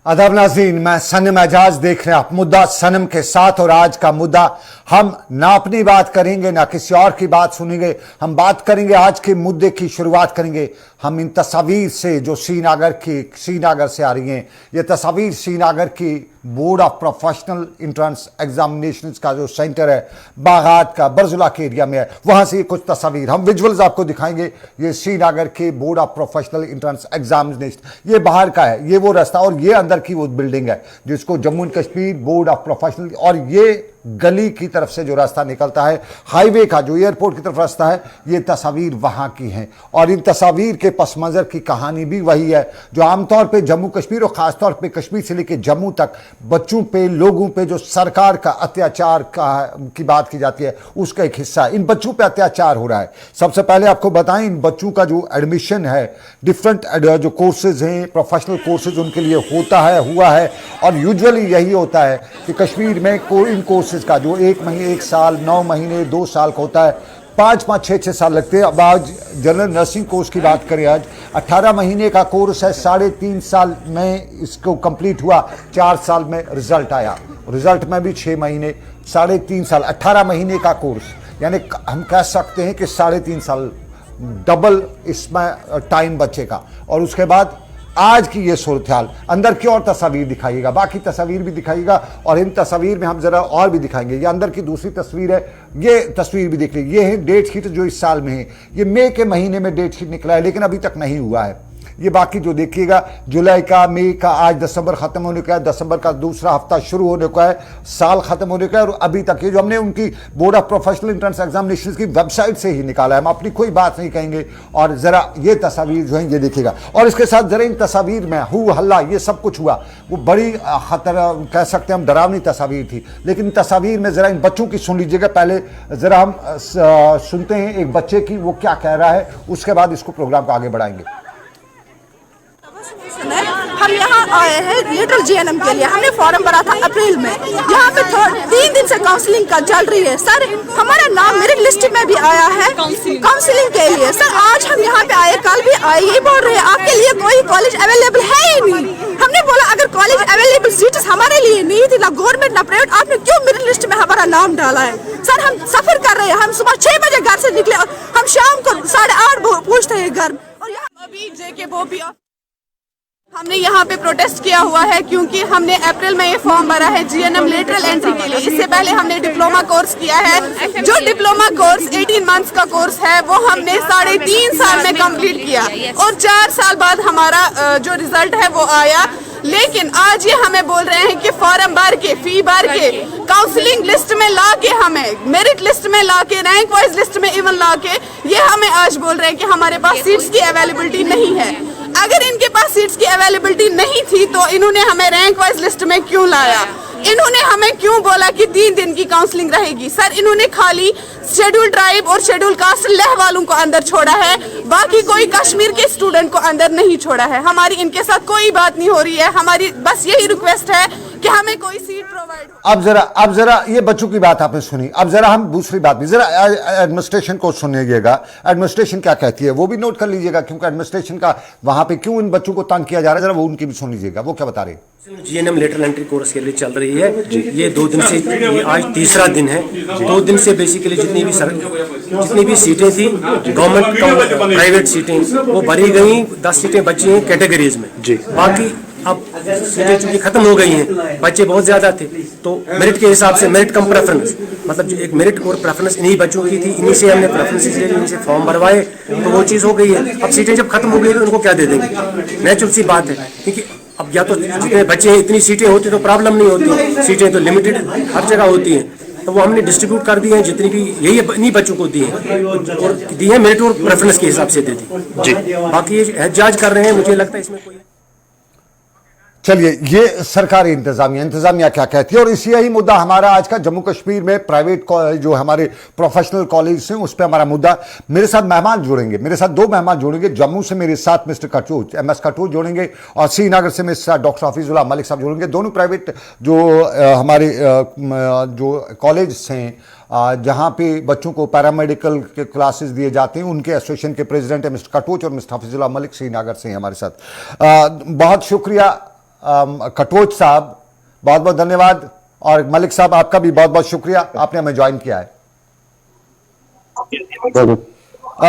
अदब नाज़रीन, मैं सनम एजाज देख रहे हैं आप मुद्दा सनम के साथ। और आज का मुद्दा हम ना अपनी बात करेंगे ना किसी और की बात सुनेंगे। हम बात करेंगे आज के मुद्दे की शुरुआत करेंगे हम इन तस्वीर से जो श्रीनगर से आ रही हैं। ये तस्वीर श्रीनगर की board of professional entrance examinations का जो सेंटर है बागात का बरजुला के एरिया में है, वहां से कुछ तस्वीर हम विजुअल्स आपको दिखाएंगे। ये श्रीनगर के board of professional entrance examination, ये बाहर का है, ये वो रास्ता और ये अंदर की वो बिल्डिंग है जिसको Jammu and Kashmir board of professional, और ये गली की तरफ से जो रास्ता निकलता है हाईवे का जो एयरपोर्ट की तरफ रास्ता है, ये तस्वीर वहां की हैं। और इन तस्वीर के पस मंजर की कहानी भी वही है जो आमतौर पे जम्मू कश्मीर और खासतौर पे कश्मीर से लेकर जम्मू तक बच्चों पे, लोगों पे जो सरकार का अत्याचार की बात की जाती है उसका एक हिस्सा है। इन बच्चों पे अत्याचार हो रहा है। सबसे पहले आपको बताएं, इन बच्चों का जो एडमिशन है डिफरेंट जो कोर्सेज हैं, प्रोफेशनल कोर्सेज उनके लिए हुआ है। और यूजुअली यही होता है कि कश्मीर में इन कोर्सेज का जो 1 महीने, 1 साल, 9 महीने, 2 साल का होता है, 5-5, 6-6 साल लगते हैं। अब आज जनरल नर्सिंग कोर्स की बात करें, आज 18 महीने का कोर्स है, 3.5 साल में इसको कंप्लीट हुआ, 4 साल में रिजल्ट आया। रिजल्ट में भी 6 महीने, 3.5 साल, 18 महीने का कोर्स, यानी हम कह सकते हैं कि 3.5 साल डबल इसमें टाइम बच्चे का। और उसके बाद आज की ये सूरत हाल, अंदर की और तस्वीर दिखाइएगा, बाकी तस्वीर भी दिखाइएगा और इन तस्वीर में हम जरा और भी दिखाएंगे। ये अंदर की दूसरी तस्वीर है, ये तस्वीर भी देख लीजिए। ये है डेट शीट जो इस साल में है, ये मई के महीने में डेट शीट निकला है लेकिन अभी तक नहीं हुआ है। ये बाकी जो देखिएगा जुलाई का, मई का, आज दिसंबर खत्म होने का है, दिसंबर का दूसरा हफ्ता शुरू होने का है, साल खत्म होने का है। और अभी तक ये जो हमने उनकी board of professional entrance examination की वेबसाइट से ही निकाला है, हम अपनी कोई बात नहीं कहेंगे। और जरा ये तस्वीर जो है ये देखिएगा और इसके साथ जरा इन तस्वीर में हु हल्ला ये सब कुछ हुआ, वो बड़ी खतरा कह सकते हैं हम, डरावनी तस्वीर थी। लेकिन तस्वीर में जरा इन बच्चों की सुन लीजिएगा। पहले जरा हम सुनते हैं एक बच्चे की, वो क्या कह रहा है, उसके बाद इसको प्रोग्राम को आगे बढ़ाएंगे। हम यहाँ आए हैं लिटरल जीएनएम के लिए। हमने फॉर्म भरा था अप्रैल में। यहाँ पे 3 दिन से काउंसलिंग का चल रही है सर। हमारा नाम मेरिट लिस्ट में भी आया है काउंसलिंग के लिए सर। आज हम यहाँ पे आए, कल भी आए, ये बोल रहे हैं आपके लिए कोई कॉलेज अवेलेबल है ही नहीं। हमने बोला अगर कॉलेज अवेलेबल सीट्स हमारे लिए नहीं थी, ना गवर्नमेंट ना प्राइवेट, आपने क्यों मेरिट लिस्ट में हमारा नाम डाला है सर। हम सफर कर रहे हैं, हम सुबह 6 बजे घर से निकले और हम शाम को 8:30 पहुँचते हैं घर। और यहाँ अभी जेके वो भी हमने यहाँ पे प्रोटेस्ट किया हुआ है क्योंकि हमने अप्रैल में ये फॉर्म भरा है जीएनएम लेटरल एंट्री के लिए। इससे पहले हमने डिप्लोमा कोर्स किया है। जो डिप्लोमा कोर्स 18 मंथ्स का कोर्स है वो हमने 3.5 साल में कंप्लीट किया और 4 साल बाद हमारा जो रिजल्ट है वो आया। लेकिन आज ये हमें बोल रहे हैं कि फॉर्म भर के, फी भर के, काउंसलिंग लिस्ट में ला के, हमें मेरिट लिस्ट में ला के, रैंक वाइज लिस्ट में इवन ला के, ये हमें आज बोल रहे हैं कि हमारे पास सीट्स की अवेलेबिलिटी नहीं है। अगर इनके पास सीट्स की अवेलेबिलिटी नहीं थी तो इन्होंने हमें रैंक वाइज लिस्ट में क्यों लाया? इन्होंने हमें क्यों बोला कि 3 दिन की काउंसलिंग रहेगी? सर, इन्होंने खाली शेड्यूल ट्राइब और शेड्यूल कास्ट लह वालों को अंदर छोड़ा है, बाकी कोई कश्मीर के स्टूडेंट को अंदर नहीं छोड़ा है। हमारी इनके साथ कोई बात नहीं हो रही है। हमारी बस यही रिक्वेस्ट है कि हमें कोई सीट प्रोवाइड हो। अब जरा ये बच्चों की बात आपने सुनी, अब जरा हम दूसरी बात भी, जरा एडमिनिस्ट्रेशन को सुनिएगा। एडमिनिस्ट्रेशन क्या कहती है वो भी नोट कर लीजिएगा, क्योंकि एडमिनिस्ट्रेशन का वहां पे क्यों इन बच्चों को तंग किया जा रहा है, जरा वो उनकी भी सुन लीजिएगा, वो क्या बता रहे हैं। जीएनएम लेटरल एंट्री कोर्स के लिए चल रही है ये 2 दिन से, ये आज तीसरा दिन है। 2 दिन से बेसिकली जितनी भी सीटें थी गवर्नमेंट प्राइवेट सीटें वो भरी गई, 10 सीटें बची हैं कैटेगरीज में। बाकी अब सीटें चूंकि खत्म हो गई हैं, बच्चे बहुत ज्यादा थे तो मेरिट के हिसाब से मेरिट कम प्रेफरेंस, मतलब जो एक मेरिट और प्रेफरेंस इन्हीं बच्चों की थी, इन्हीं से हमने प्रेफरेंसेस ले ली, इनसे फॉर्म भरवाए तो वो चीज़ हो गई है। अब सीटें जब खत्म हो गई तो उनको क्या दे देंगे? नेचुरल सी बात है, क्योंकि अब या तो जितने बच्चे हैं इतनी सीटें होती तो प्रॉब्लम नहीं होती, सीटें तो लिमिटेड हर जगह होती हैं, तो वो हमने डिस्ट्रीब्यूट कर दी हैं जितनी भी, यही इन्हीं बच्चों को दी हैं और दी है मेरिट और प्रेफरेंस के हिसाब से दे दी जी। बाकी ये एहतजाज कर रहे हैं, मुझे लगता है इसमें कोई। चलिए, ये सरकारी इंतजामिया क्या कहती है। और इसी यही मुद्दा हमारा आज का जम्मू कश्मीर में प्राइवेट जो हमारे प्रोफेशनल कॉलेज हैं उस पर हमारा मुद्दा। मेरे साथ मेहमान जुड़ेंगे, मेरे साथ 2 मेहमान जुड़ेंगे। जम्मू से मेरे साथ मिस्टर कटोच, MS कटोच जुड़ेंगे और श्रीनगर से मेरे साथ डॉक्टर हफीजुल्लाह मलिक साहब जुड़ेंगे। दोनों प्राइवेट जो हमारे जो कॉलेज हैं जहाँ पे बच्चों को पैरामेडिकल के क्लासेस दिए जाते हैं, उनके एसोसिएशन के प्रेसिडेंट है मिस्टर कटोच और मिस्टर हफीजुल्लाह मलिक श्रीनगर से हैं हमारे साथ। बहुत शुक्रिया कटोच साहब, बहुत बहुत धन्यवाद, और मलिक साहब आपका भी बहुत बहुत शुक्रिया, आपने हमें ज्वाइन किया है।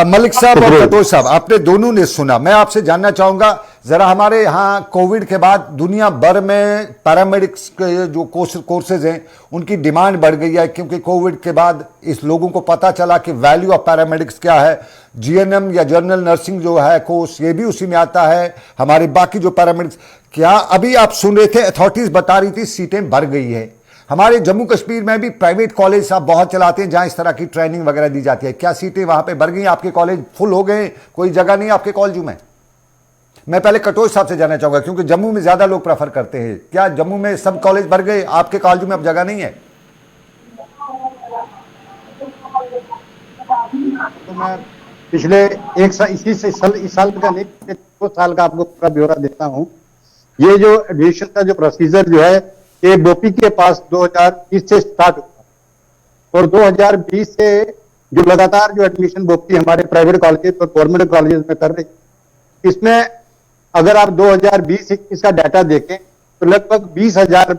मलिक साहब और कटोच साहब, आपने दोनों ने सुना। मैं आपसे जानना चाहूंगा जरा, हमारे यहाँ कोविड के बाद दुनिया भर में पैरामेडिक्स के जो कोर्सेज हैं उनकी डिमांड बढ़ गई है, क्योंकि कोविड के बाद इस लोगों को पता चला कि वैल्यू ऑफ पैरामेडिक्स क्या है। जीएनएम या जनरल नर्सिंग जो है कोर्स, ये भी उसी में आता है। हमारे बाकी जो पैरामेडिक्स, क्या अभी आप सुन रहे थे, अथॉरिटीज बता रही थी सीटें भर गई है। हमारे जम्मू कश्मीर में भी प्राइवेट कॉलेज आप बहुत चलाते हैं जहां इस तरह की ट्रेनिंग वगैरह दी जाती है, क्या सीटें वहां पे भर गई? आपके कॉलेज फुल हो गए, कोई जगह नहीं आपके कॉलेजों में? मैं पहले कटोच साहब से जानना चाहूंगा, क्योंकि जम्मू में ज्यादा लोग प्रेफर करते हैं। क्या जम्मू में सब कॉलेज भर गए, आपके कॉलेजों में अब जगह नहीं है? तो मैं पिछले इस साल का नहीं, 2 साल का आपको पूरा ब्यौरा देता हूं। ये जो एडमिशन का जो प्रोसीजर जो है, ये बोपी के पास 2020 से स्टार्ट हुआ, और 2020 से जो लगातार जो एडमिशन बोपी हमारे प्राइवेट कॉलेजेस और गवर्नमेंट कॉलेजेस में कर रही, इसमें अगर आप 2020-21 का डाटा देखें तो लगभग 20,000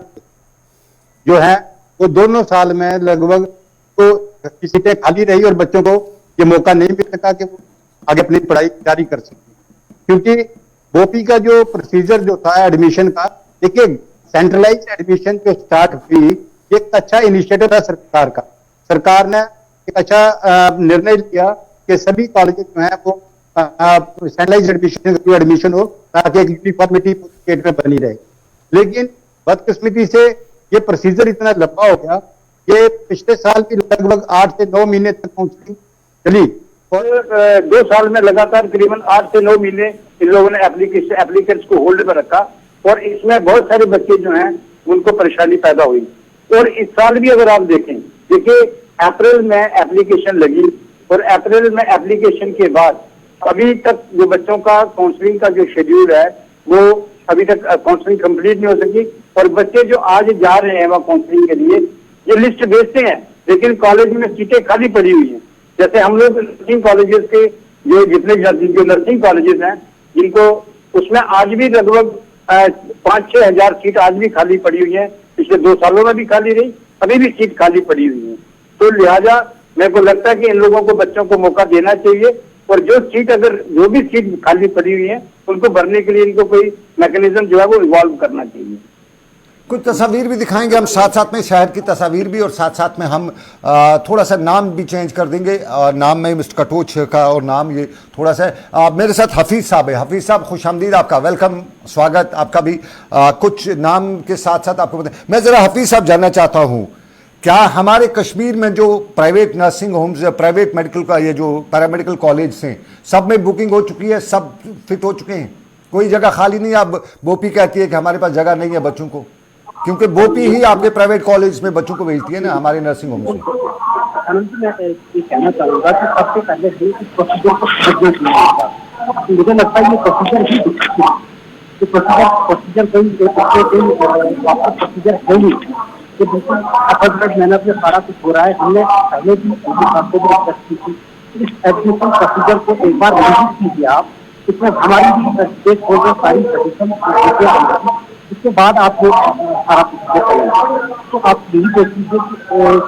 जो है वो दोनों साल में लगभग तो सीटें खाली रही, और बच्चों को ये मौका नहीं मिल सका कि वो आगे अपनी पढ़ाई जारी कर सकें। क्योंकि बोपी का जो प्रोसीजर जो था एडमिशन का, देखिए सेंट्रलाइज एडमिशन जो स्टार्ट हुई, एक अच्छा इनिशिएटिव था सरकार का। सरकार ने एक अच्छा निर्णय लिया कि सभी कॉलेज जो है वो सेंट्रलाइज एडमिशन हो, ताकि एक यूनिफॉर्मिटी स्टेट में बनी रहे। लेकिन बदकिस्मती से ये प्रोसीजर इतना लंबा हो गया कि पिछले साल की लगभग 8 से 9 महीने तक काउंसलिंग चली, और 2 साल में लगातार करीबन 8 से 9 महीने इन लोगों ने एप्लीकेंट्स को होल्ड में रखा, और इसमें बहुत सारे बच्चे जो हैं उनको परेशानी पैदा हुई। और इस साल भी अगर आप देखें, देखिए अप्रैल में एप्लीकेशन लगी, और अप्रैल में एप्लीकेशन के बाद अभी तक जो बच्चों का काउंसलिंग का जो शेड्यूल है वो अभी तक काउंसलिंग कंप्लीट नहीं हो सकी। और बच्चे जो आज जा रहे हैं वहाँ काउंसलिंग के लिए, ये लिस्ट भेजते हैं, लेकिन कॉलेज में सीटें खाली पड़ी हुई हैं। जैसे हम लोग नर्सिंग कॉलेजेस के जो जितने जो नर्सिंग कॉलेजेस हैं, जिनको उसमें आज भी लगभग 5-6 हजार सीट आज भी खाली पड़ी हुई है। पिछले 2 सालों में भी खाली रही, अभी भी सीट खाली पड़ी हुई है। तो लिहाजा मेरे को लगता है कि इन लोगों को, बच्चों को मौका देना चाहिए, और जो भी सीट खाली पड़ी हुई है उनको भरने के लिए इनको कोई मैकेनिज्म जो है वो इवॉल्व करना चाहिए। कुछ तस्वीर भी दिखाएंगे हम साथ साथ में, शहर की तस्वीर भी, और साथ साथ में हम थोड़ा सा नाम भी चेंज कर देंगे। नाम में मिस्टर कटोच का और नाम ये थोड़ा सा मेरे साथ हफीज साहब है। हफीज साहब खुशामदीद, आपका वेलकम, स्वागत आपका भी। कुछ नाम के साथ साथ आपको बताएं। मैं ज़रा हफीज साहब जानना चाहता हूँ, क्या हमारे कश्मीर में जो private nursing homes, private medical का ये जो पैरामेडिकल कॉलेज हैं, सब में बुकिंग हो चुकी है, सब फिट हो चुके हैं, कोई जगह खाली नहीं है? अब बोपी कहती है कि हमारे पास जगह नहीं है बच्चों को, क्योंकि बोपी ही आपके प्राइवेट कॉलेज में बच्चों को भेजती है ना, हमारे नर्सिंग होम में। मैं ये कहना चाहूंगा कि सबसे पहले प्रोसीजर को समझना चाहिए। मुझे लगता है ये प्रोसीजर ही प्रोसीजर है ही, तो बिल्कुल एफर्टलेस मेहनत में सारा कुछ हो रहा है। हमने पहले भी इस एडमिशन प्रोसीजर को एक बार रिलीज कीजिए आप, इसमें हमारी भी स्टेक होल्डर सारी सजेशन, इसके बाद आप सारा प्रोसीजर करेंगे। तो आप यही देख लीजिए कि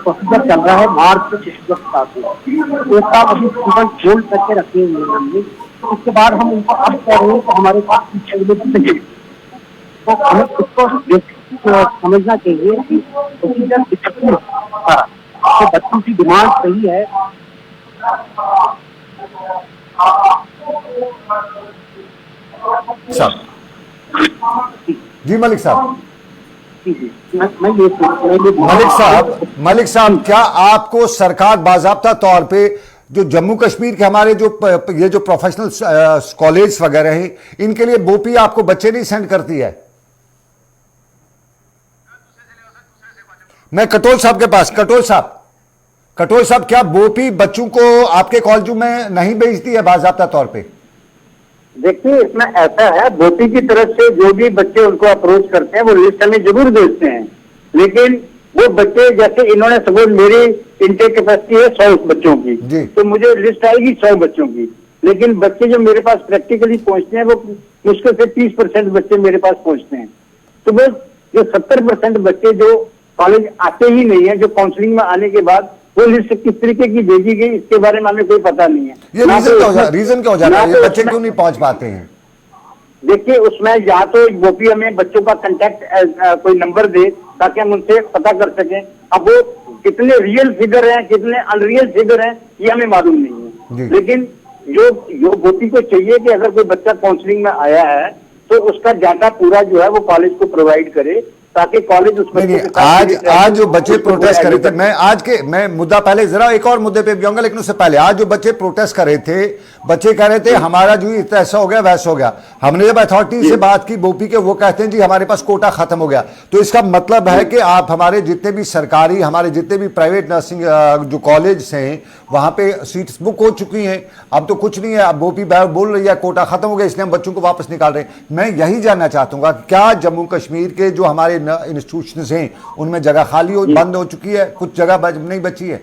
प्रोसीजर चल रहा है, मार्च से प्रोसीजर स्टार्ट हुआ, एक साल अभी स्टूडेंट होल्ड करके रखे हुए हैं हमने। उसके बाद हम उनको अब कह रहे हैं तो हमारे पास नहीं, तो हमें उसको समझना चाहिए कि प्रोसीजर इफेक्टिव सारा, तो बच्चों की डिमांड सही है। जी मलिक साहब। मलिक साहब, क्या आपको सरकार बाज़ाब्ता तौर पे जो जम्मू कश्मीर के हमारे जो ये जो प्रोफेशनल कॉलेज वगैरह हैं, इनके लिए बोपी आपको बच्चे नहीं सेंड करती है? मैं कटोच साहब के पास, कटोच साहब, क्या बोपी बच्चों को आपके कॉलेजों में नहीं भेजती है बाज़ाब्ता तौर पे? देखिए, इसमें ऐसा है, बोपी की तरफ से जो भी बच्चे उनको अप्रोच करते हैं वो लिस्ट हमें जरूर भेजते हैं, लेकिन वो बच्चे, जैसे इन्होंने सपोज मेरी इनटेक कैपेसिटी है 100 बच्चों की, तो मुझे लिस्ट आएगी 100 बच्चों की, लेकिन बच्चे जो मेरे पास प्रैक्टिकली पहुंचते हैं वो मुश्किल से 30% बच्चे मेरे पास पहुंचते हैं। तो वो जो 70% बच्चे जो कॉलेज आते ही नहीं है, जो काउंसलिंग में आने के बाद वो लिस्ट किस तरीके की भेजी गई इसके बारे में हमें कोई पता नहीं है। ये रीजन क्या हो जाता है, ये बच्चे क्यों नहीं पहुंच पाते हैं? देखिए उसमें या तो गोपी हमें बच्चों का कांटेक्ट कोई नंबर दे ताकि हम उनसे पता कर सकें। अब वो कितने रियल फिगर हैं कितने अनरियल फिगर हैं ये हमें मालूम नहीं है, लेकिन जो गोपी को चाहिए कि अगर कोई बच्चा काउंसलिंग में आया है तो उसका डाटा पूरा जो है वो कॉलेज को प्रोवाइड करे ताकि कॉलेज उस बच्चे के साथ आज जो बच्चे प्रोटेस्ट कर रहे थे, मैं मुद्दा पहले जरा एक और मुद्दे पे भी आऊंगा, लेकिन उससे पहले आज जो बच्चे प्रोटेस्ट कर रहे थे, बच्चे कह रहे थे हमारा जो ऐसा हो गया वैसा हो गया। हमने जब अथॉरिटी से बात की बोपी के, वो कहते हैं जी हमारे पास कोटा खत्म हो गया। तो इसका मतलब है कि आप हमारे जितने भी सरकारी, हमारे जितने भी प्राइवेट नर्सिंग जो कॉलेज हैं वहां पे सीट्स बुक हो चुकी हैं, अब तो कुछ नहीं है। अब बोपी बोल रही है कोटा खत्म हो गया इसलिए हम बच्चों को वापस निकाल रहे हैं। मैं यही जानना चाहता हूँ कि क्या जम्मू कश्मीर के जो हमारे इंस्टीट्यूशंस हैं उनमें जगह खाली बंद हो चुकी है, कुछ जगह नहीं बची है?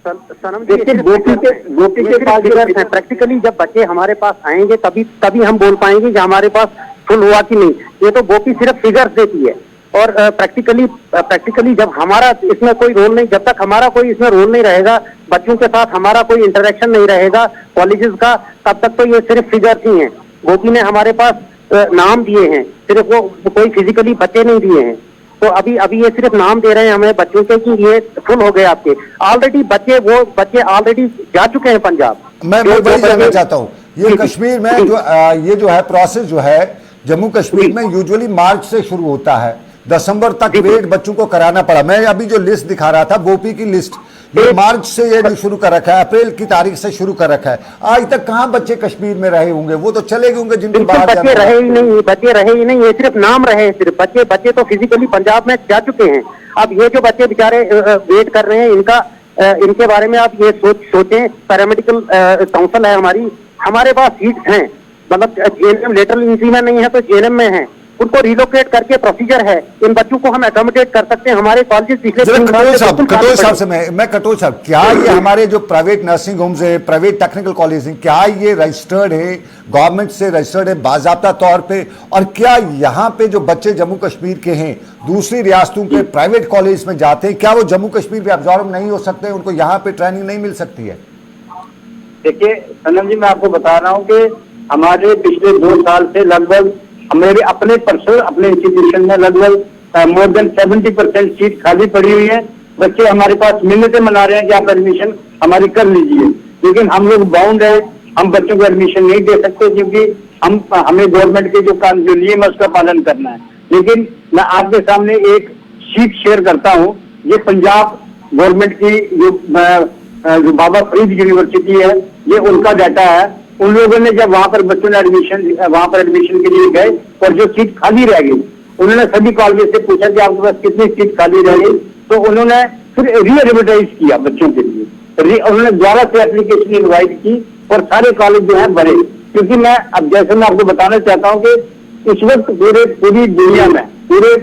गोपी के पास है प्रैक्टिकली जब बच्चे हमारे पास आएंगे तभी हम बोल पाएंगे कि हमारे पास फुल हुआ कि नहीं। ये तो गोपी सिर्फ फिगर्स देती है और प्रैक्टिकली जब हमारा इसमें कोई रोल नहीं, जब तक हमारा कोई इसमें रोल नहीं रहेगा, बच्चों के साथ हमारा कोई इंटरेक्शन नहीं रहेगा कॉलेजेस का, तब तक तो ये सिर्फ फिगर्स ही हैं। गोपी ने हमारे पास नाम दिए हैं, सिर्फ वो कोई फिजिकली बच्चे नहीं दिए हैं। तो अभी ये सिर्फ नाम दे रहे हैं हमें बच्चों के कि ये फुल हो गए आपके। ऑलरेडी बच्चे ऑलरेडी जा चुके हैं पंजाब। मैं वही जानना चाहता हूँ, ये कश्मीर में ये जो है प्रोसेस जो है जम्मू कश्मीर में यूजुअली मार्च से शुरू होता है, दिसंबर तक वेट बच्चों को कराना पड़ा। मैं अभी जो लिस्ट दिखा रहा था गोपी की लिस्ट, ये मार्च से ये शुरू कर रखा है, अप्रैल की तारीख से शुरू कर रखा है। आज तक कहां बच्चे कश्मीर में रहे होंगे? वो तो चले गए होंगे जिनके बाहर बच्चे रहे ही नहीं, ये सिर्फ नाम रहे। सिर्फ बच्चे तो फिजिकली पंजाब में जा चुके हैं। अब ये जो बच्चे बेचारे वेट कर रहे हैं इनके बारे में आप ये सोचें। पैरामेडिकल काउंसिल है हमारे पास सीट्स हैं, मतलब जेएनएम लेटरल एंट्री में नहीं है तो जेएनएम में है, उनको रिलोकेट करके प्रोसीजर है। इन बच्चों को हम एकोमोडेट कर सकते हैं। हमारे कॉलेज पिछले कटोच साहब से मैं कटोच साहब, क्या ये हमारे जो प्राइवेट नर्सिंग होम्स है, प्राइवेट टेक्निकल कॉलेज हैं, क्या ये रजिस्टर्ड है, गवर्नमेंट से रजिस्टर्ड है बाजाब्ता तौर पे? और क्या यहाँ पे जो बच्चे जम्मू कश्मीर के हैं दूसरी रियासतों के प्राइवेट कॉलेज में जाते हैं, क्या वो जम्मू कश्मीर पे अब्जॉर्ब नहीं हो सकते? उनको यहाँ पे ट्रेनिंग नहीं मिल सकती है? देखिए सनम जी, मैं आपको बता रहा हूँ कि हमारे पिछले 2 साल से लगभग हमारे अपने इंस्टीट्यूशन में लगभग मोर देन 70% सीट खाली पड़ी हुई है। बच्चे हमारे पास मिन्नतें मना रहे हैं कि आप एडमिशन हमारी कर लीजिए, लेकिन हम लोग बाउंड है, हम बच्चों को एडमिशन नहीं दे सकते क्योंकि हमें गवर्नमेंट के जो नियम है उसका पालन करना है। लेकिन मैं आपके सामने एक शीट शेयर करता हूँ, ये पंजाब गवर्नमेंट की जो बाबा फरीद यूनिवर्सिटी है, ये उनका डाटा है। उन लोगों ने जब वहां पर बच्चों ने वहां पर एडमिशन के लिए गए और जो सीट खाली रह गई, उन्होंने सभी कॉलेज से पूछा कि आपके पास कितनी सीट खाली रह गई, तो उन्होंने फिर री एडवर्टाइज किया बच्चों के लिए। उन्होंने दोबारा से एप्लीकेशन इनवाइट की और सारे कॉलेज जो है भरे। क्योंकि मैं अब जैसे मैं आपको बताना चाहता हूँ कि इस वक्त पूरी दुनिया में पूरे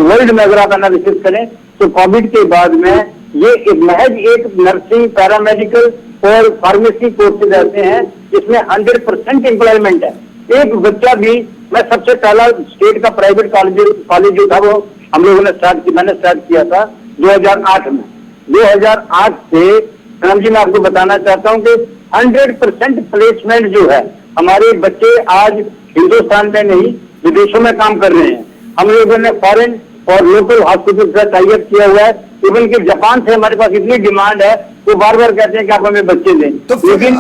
वर्ल्ड में अगर आप एनालिसिस करें तो कोविड के बाद में ये महज एक नर्सिंग, पैरामेडिकल और फार्मेसी कोर्सेज ऐसे हैं जिसमें 100% एम्प्लॉयमेंट है। एक बच्चा भी, मैं सबसे पहला स्टेट का प्राइवेट कॉलेज जो था वो हम लोगों ने मैंने स्टार्ट किया था 2008 में। 2008 से राम जी मैं आपको बताना चाहता हूँ कि 100% प्लेसमेंट जो है, हमारे बच्चे आज हिंदुस्तान में नहीं विदेशों में काम कर रहे हैं। हम लोगों ने फॉरेन और लोकल हॉस्पिटल से टाई अप किया हुआ है। इवन कि जापान से हमारे पास इतनी डिमांड है, वो बार बार कहते हैं कि आप हमें बच्चे दें। तो लेकिन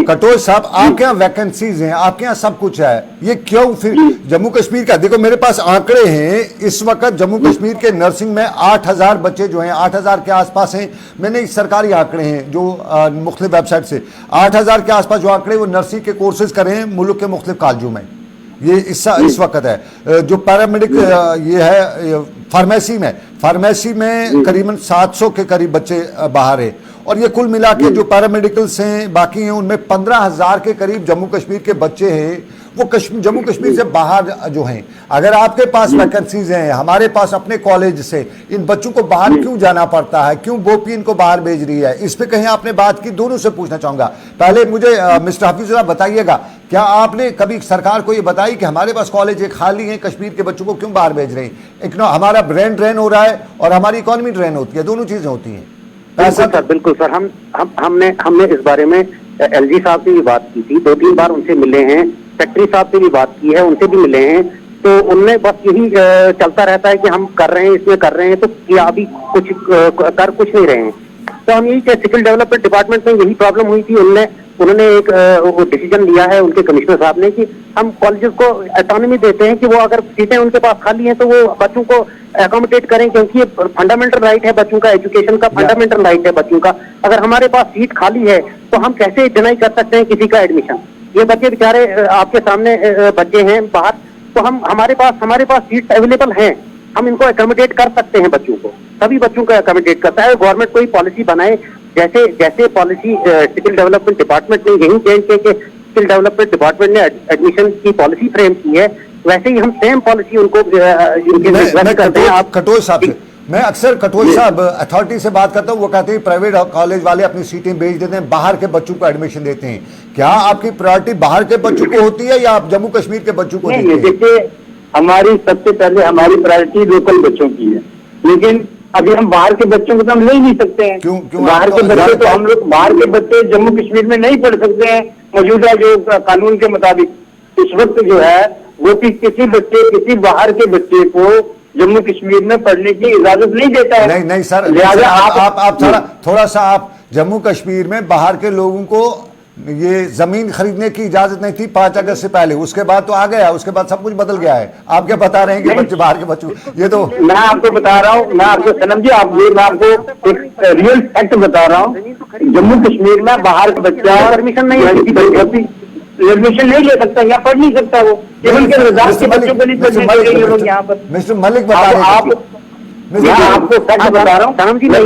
कटोच साहब आपके यहाँ वैकेंसीज हैं, आपके यहाँ सब कुछ है, ये क्यों फिर जम्मू कश्मीर का? देखो मेरे पास आंकड़े हैं, इस वक्त जम्मू कश्मीर के नर्सिंग में 8000 बच्चे जो हैं 8000 के आसपास हैं। मैंने सरकारी आंकड़े हैं जो मुख्तलिफ वेबसाइट से 8000 के आसपास जो आंकड़े वो नर्सिंग के कोर्सेज कर रहे हैं मुल्क के मुख्तलिफ कॉलेजों में। ये इस वक्त है जो पैरामेडिक ये है फार्मेसी में करीबन 700 के करीब बच्चे बाहर है। और ये कुल मिला के जो पैरामेडिकल्स हैं बाकी हैं उनमें 15,000 के करीब जम्मू कश्मीर के बच्चे हैं, वो जम्मू कश्मीर से बाहर जो हैं। अगर आपके पास वैकेंसीज हैं, हमारे पास अपने कॉलेज से, इन बच्चों को बाहर क्यों जाना पड़ता है? क्यों बोपी इनको बाहर भेज रही है? इस पे कहीं आपने बात की? दोनों से पूछना चाहूंगा। पहले मुझे मिस्टर हफीजुल्लाह बताइएगा क्या आपने कभी सरकार को ये बताई कि हमारे पास कॉलेज है खाली हैं, कश्मीर के बच्चों को क्यों बाहर भेज रहे हैं? हमारा ब्रेन ड्रेन हो रहा है और हमारी इकोनॉमी ड्रेन होती है, दोनों चीजें होती हैं। बिल्कुल सर, हमने इस बारे में एलजी साहब से भी बात की थी, 2-3 बार उनसे मिले हैं, सेक्रेटरी साहब से भी बात की है, उनसे भी मिले हैं, तो उनने बस यही चलता रहता है कि हम कर रहे हैं, इसमें कर रहे हैं, तो क्या अभी कुछ नहीं रहे हैं। तो हम यही स्किल डेवलपमेंट डिपार्टमेंट में यही प्रॉब्लम हुई थी, उन्होंने एक डिसीजन लिया है उनके कमिश्नर साहब ने कि हम कॉलेजेस को ऑटोनॉमी देते हैं कि वो अगर सीटें उनके पास खाली हैं तो वो बच्चों को अकोमोडेट करें, क्योंकि ये फंडामेंटल राइट है बच्चों का, एजुकेशन का फंडामेंटल राइट है बच्चों का। अगर हमारे पास सीट खाली है तो हम कैसे डिनाई कर सकते हैं किसी का एडमिशन? ये बच्चे बेचारे आपके सामने बच्चे हैं बाहर, तो हमारे पास सीट अवेलेबल हैं, हम इनको अकोमोडेट कर सकते हैं बच्चों को, सभी बच्चों को अकोमोडेट करता है। गवर्नमेंट कोई पॉलिसी बनाए, जैसे पॉलिसी स्किल डेवलपमेंट डिपार्टमेंट ने यही के स्किल डेवलपमेंट डिपार्टमेंट ने एडमिशन की पॉलिसी फ्रेम की है, वैसे ही हम सेम पॉलिसी उनको करते हैं। आप कटोच साहब से मैं अक्सर कटोच साहब अथॉरिटी से बात करता हूँ, वो कहते हैं प्राइवेट कॉलेज वाले अपनी सीटें बेच देते हैं, बाहर के बच्चों को एडमिशन देते हैं। क्या आपकी प्रायोरिटी बाहर के बच्चों को होती है या आप जम्मू कश्मीर के बच्चों को देते हैं? देखिए, हमारी सबसे पहले हमारी प्रायोरिटी लोकल बच्चों की है, लेकिन अभी हम बाहर के बच्चों को तो हम ले नहीं सकते हैं। क्यों बाहर के बच्चे तो हम लोग बाहर के बच्चे जम्मू कश्मीर में नहीं पढ़ सकते हैं मौजूदा जो कानून के मुताबिक। इस वक्त जो है वो किसी बाहर के बच्चे को जम्मू कश्मीर में पढ़ने की इजाजत नहीं देता है। नहीं सर, लिहाजा आप थोड़ा सा आप जम्मू कश्मीर में बाहर के लोगों को ये जमीन खरीदने की इजाजत नहीं थी 5 अगस्त से पहले, उसके बाद तो आ गया, उसके बाद सब कुछ बदल गया है। आप क्या बता रहे हैं कि बच्चे बाहर के बच्चों, ये तो मैं आपको बता रहा हूँ, मैं आपको सनम जी मैं आपको एक रियल फैक्ट बता रहा हूँ। जम्मू कश्मीर में बाहर का बच्चा परमिशन नहीं एडमिशन नहीं ले सकता, यहाँ पढ़ नहीं सकता, वो केवल के लद्दाख के बच्चों को नहीं पढ़ने देंगे ये लोग यहाँ पर। मिस्टर मलिक बता रहे हैं, मैं आपको फैक्ट बता रहा हूँ, सनम जी मैं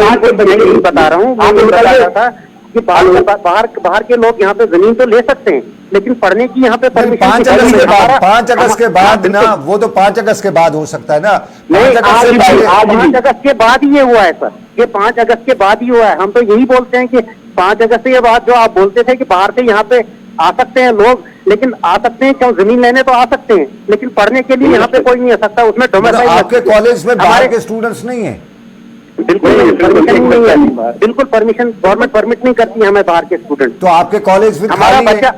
बता रहा हूँ, आपको बता रहा था कि बाहर के लोग यहाँ पे जमीन तो ले सकते हैं, लेकिन पढ़ने की यहाँ पे 5 अगस्त के बाद ना, वो तो 5 अगस्त के बाद हो सकता है ना। 5 अगस्त के बाद ही ये हुआ है सर, ये 5 अगस्त के बाद ही हुआ है। हम तो यही बोलते हैं कि 5 अगस्त के बाद जो आप बोलते थे कि बाहर से यहाँ पे आ सकते हैं लोग, लेकिन आ सकते हैं क्यों? जमीन लेने तो आ सकते हैं, लेकिन पढ़ने के लिए यहाँ पे कोई नहीं आ सकता। उसमें आपके कॉलेज में बाहर के स्टूडेंट्स नहीं है? बिल्कुल परमिशन गवर्नमेंट परमिट नहीं करती हमें बाहर के स्टूडेंट। तो आपके कॉलेज में हमारा बच्चा,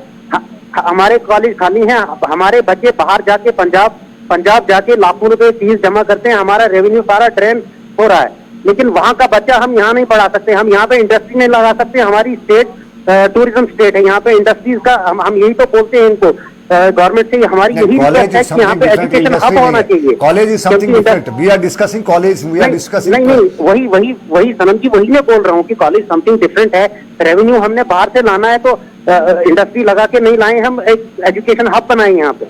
हमारे कॉलेज खाली हैं, हमारे बच्चे बाहर जाके पंजाब जाके लाखों रुपए फीस जमा करते हैं, हमारा रेवेन्यू सारा ड्रेन हो रहा है, लेकिन वहां का बच्चा हम यहाँ नहीं पढ़ा सकते, हम यहाँ पे इंडस्ट्री नहीं लगा सकते। हमारी स्टेट टूरिज्म स्टेट है, यहाँ पे इंडस्ट्रीज का हम यही तो बोलते हैं इनको गवर्नमेंट से, हमारी यही रिक्वेस्ट है कि यहाँ पे एजुकेशन हब होना चाहिए। College is something different, we are discussing college, we are discussing नहीं वही सनम जी वही मैं बोल रहा हूँ कि कॉलेज समथिंग डिफरेंट है। रेवेन्यू हमने बाहर से लाना है तो इंडस्ट्री लगा के नहीं लाए, हम एक एजुकेशन हब बनाए यहाँ पे।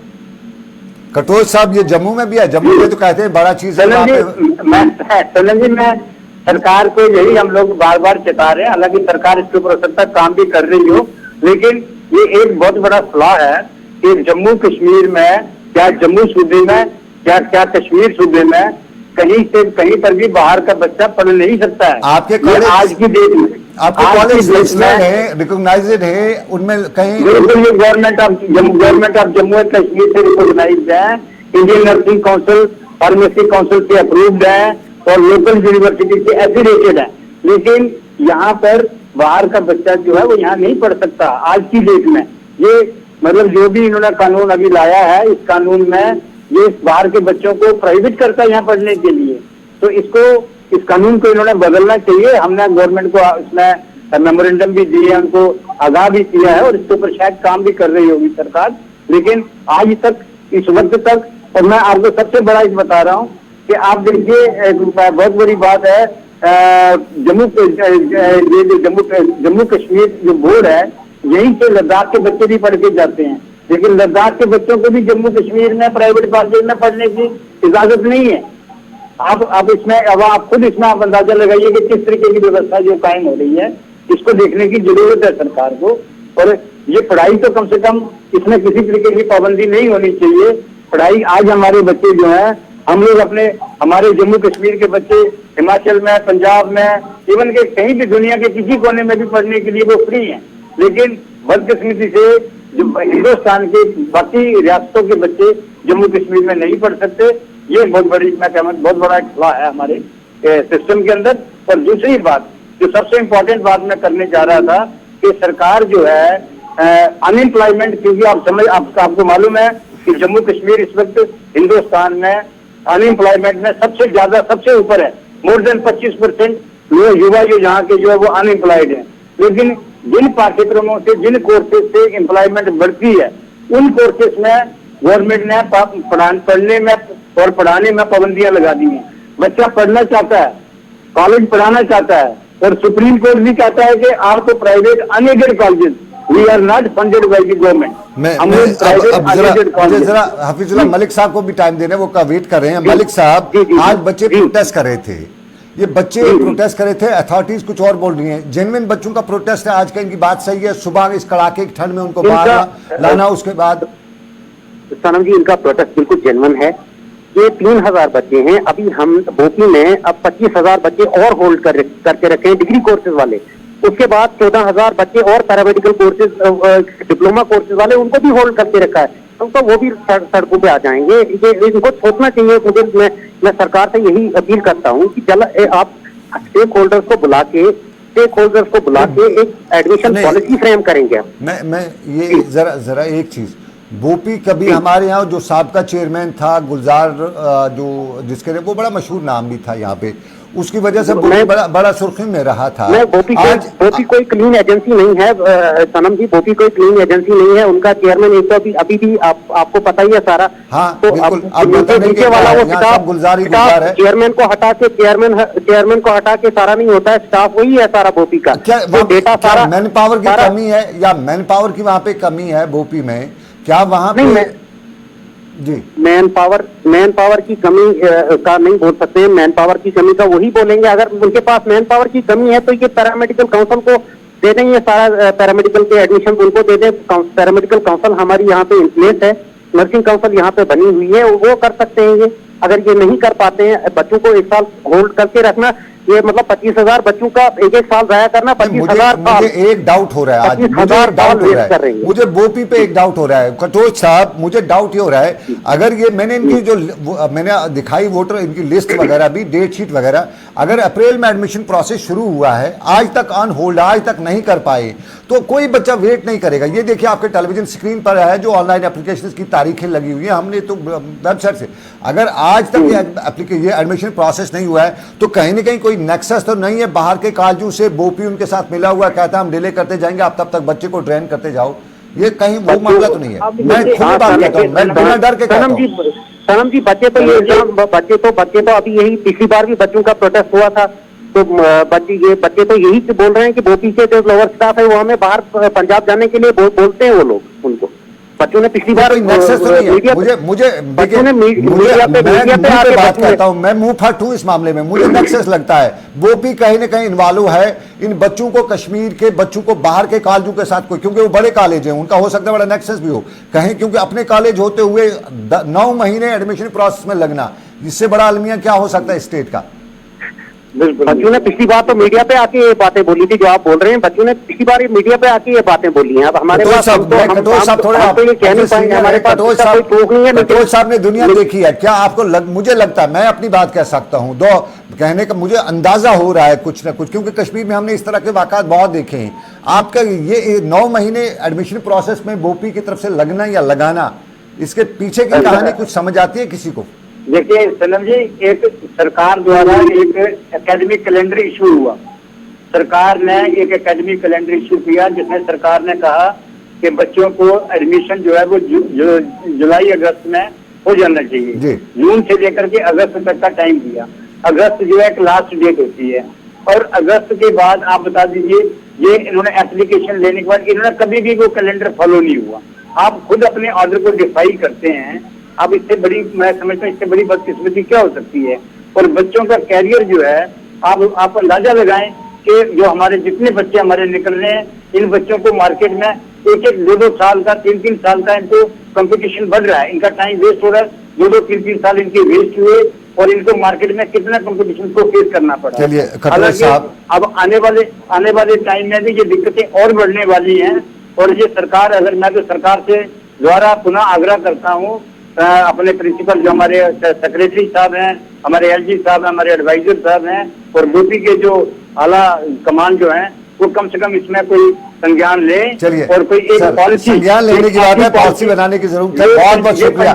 कटोच साहब ये जम्मू में भी है, जम्मू में तो कहते हैं बड़ा चीज है। सनम जी मैं सरकार को यही हम लोग बार बार चेता रहे हैं, हालांकि सरकार इसके ऊपर असरता काम भी कर रही हो, लेकिन ये एक बहुत बड़ा फ्लॉ है कि जम्मू कश्मीर में, क्या जम्मू सूबे में, क्या कश्मीर सूबे में कहीं से कहीं पर भी बाहर का बच्चा पढ़ नहीं सकता है। आपके कॉलेज आज की डेट में आपके कॉलेज रजिस्टर्ड है, रिकॉग्नाइज्ड है, उनमें कहीं बिल्कुल ये government of Jammu and Kashmir से रिकॉग्नाइज्ड है, Indian nursing council, pharmacy council से अप्रूव्ड है और लोकल यूनिवर्सिटी से एफिलिएटेड है, लेकिन यहाँ पर बाहर का बच्चा जो है वो यहाँ नहीं पढ़ सकता आज की डेट में। ये मतलब जो भी इन्होंने कानून अभी लाया है, इस कानून में ये बाहर के बच्चों को प्रोहिबिट करता है यहाँ पढ़ने के लिए, तो इस कानून को इन्होंने बदलना चाहिए। हमने गवर्नमेंट को इसमें मेमोरेंडम भी दिए, उनको आगाह भी किया है और इसके ऊपर शायद काम भी कर रही होगी सरकार, लेकिन आज तक इस वक्त तक, और मैं आपको सबसे बड़ा इस बता रहा हूँ कि आप देखिए बहुत बड़ी बात है, जम्मू कश्मीर जो बोर्ड है यहीं से लद्दाख के बच्चे भी पढ़ के जाते हैं, लेकिन लद्दाख के बच्चों को भी जम्मू कश्मीर में प्राइवेट कॉलेज में पढ़ने की इजाजत नहीं है। आप इसमें अब आप खुद इसमें आप अंदाजा लगाइए कि किस तरीके की व्यवस्था जो कायम हो रही है, इसको देखने की जरूरत है सरकार को। और ये पढ़ाई तो कम से कम इसमें किसी तरीके की पाबंदी नहीं होनी चाहिए। पढ़ाई आज हमारे बच्चे जो है, हम लोग हमारे जम्मू कश्मीर के बच्चे हिमाचल में, पंजाब में, इवन के कहीं भी दुनिया के किसी कोने में भी पढ़ने के लिए वो फ्री हैं, लेकिन बदकिस्मती से जो हिंदुस्तान के बाकी रियासतों के बच्चे जम्मू कश्मीर में नहीं पढ़ सकते। ये बहुत बड़ी, मैं कहूँ बहुत बड़ा खला है हमारे सिस्टम के अंदर। और दूसरी बात, जो सबसे इम्पोर्टेंट बात मैं करने जा रहा था कि सरकार जो है अनएम्प्लॉयमेंट, क्योंकि आपको मालूम है कि जम्मू कश्मीर इस वक्त हिंदुस्तान में अनएम्प्लॉयमेंट में सबसे ज्यादा, सबसे ऊपर है। मोर देन 25% युवा जो यहाँ के जो है वो अनएम्प्लॉयड है। लेकिन जिन पाठ्यक्रमों से, जिन कोर्सेज से एम्प्लॉयमेंट बढ़ती है, उन कोर्सेज में गवर्नमेंट ने पढ़ने में और पढ़ाने में पाबंदियां लगा दी हैं। बच्चा पढ़ना चाहता है, कॉलेज पढ़ाना चाहता है, और सुप्रीम कोर्ट भी कहता है कि आपको private unaided colleges, we are not funded by the government. मुझे जरा हफीजुल्लाह मलिक साहब को भी टाइम देने, वो का वेट कर रहे हैं। मलिक साहब, आज बच्चे प्रोटेस्ट कर रहे थे, ये बच्चे प्रोटेस्ट कर रहे थे, अथॉरिटीज कुछ और बोल रही हैं। जेन्युइन बच्चों का प्रोटेस्ट है आज का, इनकी बात सही है। सुबह इस कड़ाके की ठंड में उनको बाहर लाना, उसके बाद सनम जी इनका प्रोटेस्ट बिल्कुल जेन्युइन है। ये 3000 बच्चे हैं, अभी हम भोपी में अब 25,000 बच्चे और होल्ड करके रखे हैं डिग्री कोर्सेज वाले। उसके बाद 14,000 बच्चे और पैरामेडिकल कोर्सेज, डिप्लोमा कोर्सेज वाले, उनको भी होल्ड करके रखा है। तो वो भी सड़कों पे आ जाएंगे। ये इनको सोचना चाहिए। मुझे मैं सरकार से यही अपील करता हूँ कि आप स्टेक होल्डर्स को बुला के एक एडमिशन पॉलिसी फ्रेम करेंगे। मैं ये जरा एक चीज, बोपी कभी हमारे यहाँ जो साबका चेयरमैन था गुलजार, जो जिसके लिए वो बड़ा मशहूर नाम भी था यहाँ पे, उसकी वजह से बोपी बड़ा सुर्खी में रहा था। बोपी कोई क्लीन एजेंसी नहीं है सनम जी, बोपी कोई क्लीन एजेंसी नहीं है। उनका चेयरमैन एक तो अभी भी आपको पता ही है सारा। हाँ, तो नीचे वाला वो स्टाफ चेयरमैन को हटा के सारा नहीं होता है, स्टाफ वही है सारा बोपी का। डेटा सारा मैन पावर की कमी है, या मैन पावर की वहाँ पे कमी है बोपी में, क्या वहाँ पे? जी, मैन पावर की कमी का नहीं बोल सकते। मैन पावर की कमी का वही बोलेंगे अगर उनके पास मैन पावर की कमी है। तो ये पैरामेडिकल काउंसिल को दे दें, ये सारा पैरामेडिकल के एडमिशन उनको दे दें। पैरामेडिकल काउंसिल हमारी यहाँ पे इंप्लेस है, नर्सिंग काउंसिल यहाँ पे बनी हुई है, वो कर सकते हैं। ये अगर ये नहीं कर पाते हैं, बच्चों को एक साल होल्ड करके रखना, ये मतलब 25,000 बच्चों का एक साल जाया करना। 25,000 मुझे एक डाउट हो रहा है आज, मुझे बोपी पे एक डाउट हो रहा है कटोच साहब, मुझे डाउट ये हो रहा है, अगर ये मैंने इनकी जो मैंने दिखाई वोटर इनकी लिस्ट वगैरह भी, डेट शीट वगैरह, अगर अप्रैल में एडमिशन प्रोसेस शुरू हुआ है, आज तक ऑन होल्ड, आज तक नहीं कर पाए, तो कोई बच्चा वेट नहीं करेगा। ये देखिए आपके टेलीविजन स्क्रीन पर है जो ऑनलाइन एप्लीकेशन की तारीखें लगी हुई है, हमने तो वेबसाइट से, अगर आज तक ये एडमिशन प्रोसेस नहीं हुआ है तो कहीं ना कहीं कोई नेक्सस तो नहीं है बाहर के काजू से? बोपी उनके साथ मिला हुआ, कहता है हम डिले करते जाएंगे, आप तब तक बच्चे को ट्रेन करते जाओ। ये कहीं वो मामला तो नहीं है? मैं खुद बात कहता हूँ, मैं बिना डर के कहता हूँ। सनम जी बच्चे तो अभी यही पिछली बार भी बच्चों का प्रोटेस्ट हुआ था, तो बच्चे तो यही बोल रहे हैं कि बोपी के जो लोअर स्टाफ है वो हमें बाहर पंजाब जाने के लिए बोलते हैं। वो लोग उनको बच्चों ने पिछली बार बात करता हूं, मैं मुंह फट हूं इस मामले में, मुझे नेक्सस लगता है बोपी कहीं ना कहीं इन्वॉल्व है इन बच्चों को, कश्मीर के बच्चों को बाहर के कॉलेजों के साथ, क्योंकि वो बड़े कॉलेज हैं, उनका हो सकता है बड़ा नेक्सस भी हो कहीं, क्योंकि अपने कॉलेज होते हुए 9 महीने एडमिशन प्रोसेस में लगना, इससे बड़ा अलमिया क्या हो सकता है स्टेट का? बच्चों ने पिछली बार तो मीडिया पे आके ये बातें बोली थी जो आप बोल रहे हैं। बच्चों ने पिछली बार मीडिया पे आके ये बातें बोली हैं। अब हमारे पास कटोच साहब ने दुनिया देखी है क्या? आपको मुझे लगता है, मैं अपनी बात कह सकता हूँ, दो कहने का मुझे अंदाजा हो रहा है कुछ ना कुछ, क्योंकि कश्मीर में हमने इस तरह के वाक़ात बहुत देखे हैं। आपका ये 9 महीने एडमिशन प्रोसेस में बोपी की तरफ से लगना या लगाना, इसके पीछे की कहानी कुछ समझ आती है किसी को? देखिए सनम जी, एक सरकार द्वारा एक एकेडमिक कैलेंडर इशू हुआ। सरकार ने एक एकेडमिक कैलेंडर इशू किया जिसमें सरकार ने कहा कि बच्चों को एडमिशन जो है वो जुलाई अगस्त में हो जाना चाहिए। जून से लेकर के अगस्त तक का टाइम दिया। अगस्त जो है एक लास्ट डेट होती है, और अगस्त के बाद आप बता दीजिए, ये इन्होंने एप्लीकेशन लेने के बाद इन्होंने कभी भी वो कैलेंडर फॉलो नहीं हुआ। आप खुद अपने ऑर्डर को डिफाई करते हैं। अब इससे बड़ी, मैं समझता हूँ इससे बड़ी बदकिस्मती क्या हो सकती है? और बच्चों का कैरियर जो है, आप अंदाजा लगाएं कि जो हमारे जितने बच्चे हमारे निकल रहे हैं, इन बच्चों को मार्केट में 1-1, 2-2 साल का, 3-3 साल का इनको कंपटीशन बढ़ रहा है, इनका टाइम वेस्ट हो रहा है। 2-2, 3-3 साल इनके वेस्ट हुए और इनको मार्केट में कितना कंपटीशन को फेस करना पड़ा। चलिए कटोच साहब, अब आने वाले टाइम में भी ये दिक्कतें और बढ़ने वाली हैं। और ये सरकार, अगर मैं तो सरकार से द्वारा पुनः आग्रह करता हूँ, अपने प्रिंसिपल जो हमारे सेक्रेटरी साहब हैं, हमारे एलजी साहब हैं, हमारे एडवाइजर साहब हैं, और यूपी के जो आला कमान जो हैं, वो कम से कम इसमें कोई संज्ञान ले। चलिए, और कोई एक पॉलिसी, संज्ञान लेने की बात है, पॉलिसी बनाने की जरूरत है। बहुत बहुत शुक्रिया।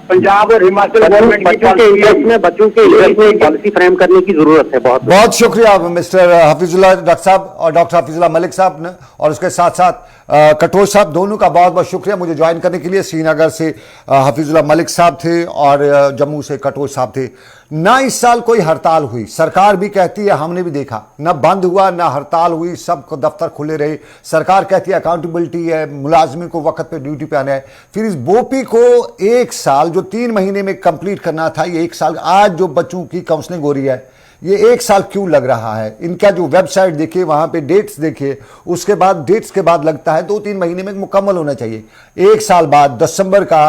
पंजाब और हिमाचल गवर्नमेंट बच्चों के इंटरेस्ट में, बच्चों के इंटरेस्ट में पॉलिसी फ्रेम करने की जरूरत है। बहुत बहुत शुक्रिया मिस्टर हफीजुल्लाह डॉक्टर साहब और डॉक्टर हफीजुल्लाह मलिक साहब ने, और उसके साथ साथ कटोच साहब, दोनों का बहुत बहुत शुक्रिया मुझे ज्वाइन करने के लिए। श्रीनगर से हफीजुल्लाह मलिक साहब थे और जम्मू से कटोच साहब थे। ना इस साल कोई हड़ताल हुई, सरकार भी कहती है, हमने भी देखा, ना बंद हुआ ना हड़ताल हुई, सबको दफ्तर खुले रहे। सरकार कहती है अकाउंटेबिलिटी है, मुलाजमी को वक्त पे ड्यूटी पे आना है। फिर इस बोपी को एक साल, जो 3 महीने में कंप्लीट करना था, ये 1 साल, आज जो बच्चों की काउंसलिंग हो रही है, ये 1 साल क्यों लग रहा है? इनका जो वेबसाइट देखिए, वहां पे डेट्स देखिए, उसके बाद डेट्स के बाद लगता है 2-3 महीने में मुकम्मल होना चाहिए। 1 साल बाद दिसंबर का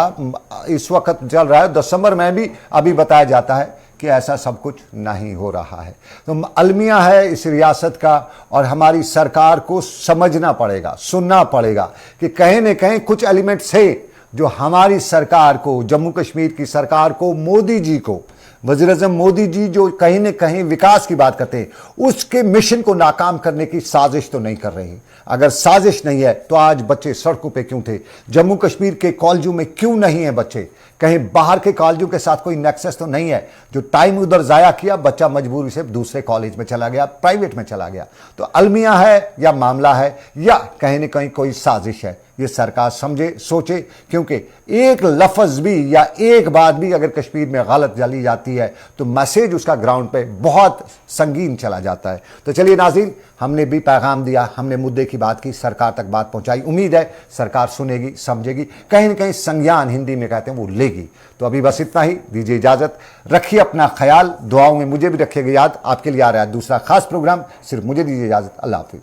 इस वक्त चल रहा है, दिसंबर में भी अभी बताया जाता है कि ऐसा सब कुछ नहीं हो रहा है। तो अलमिया है इस रियासत का, और हमारी सरकार को समझना पड़ेगा, सुनना पड़ेगा कि कहीं न कहीं कुछ एलिमेंट्स है जो हमारी सरकार को, जम्मू कश्मीर की सरकार को, मोदी जी को, वज़ीर-ए-आज़म मोदी जी जो कहीं न कहीं विकास की बात करते हैं, उसके मिशन को नाकाम करने की साजिश तो नहीं कर रहे हैं। अगर साजिश नहीं है तो आज बच्चे सड़कों पे क्यों थे? जम्मू कश्मीर के कॉलेजों में क्यों नहीं है बच्चे? कहीं बाहर के कॉलेजों के साथ कोई नेक्सस तो नहीं है? जो टाइम उधर जाया किया, बच्चा मजबूरी से दूसरे कॉलेज में चला गया, प्राइवेट में चला गया। तो अलमिया है या मामला है या कहीं न कहीं कोई साजिश है? ये सरकार समझे, सोचे, क्योंकि एक लफ्ज भी या एक बात भी अगर कश्मीर में गलत चली जाती है तो मैसेज उसका ग्राउंड पे बहुत संगीन चला जाता है। तो चलिए नाज़रीन, हमने भी पैगाम दिया, हमने मुद्दे की बात की, सरकार तक बात पहुंचाई। उम्मीद है सरकार सुनेगी, समझेगी, कहीं न कहीं संज्ञान हिंदी में कहते हैं वो लेगी। तो अभी बस इतना ही, दीजिए इजाजत, रखिए अपना ख्याल, दुआओं में मुझे भी रखिएगा याद। आपके लिए आ रहा है दूसरा खास प्रोग्राम, सिर्फ मुझे दीजिए इजाजत। अल्लाह हाफिज।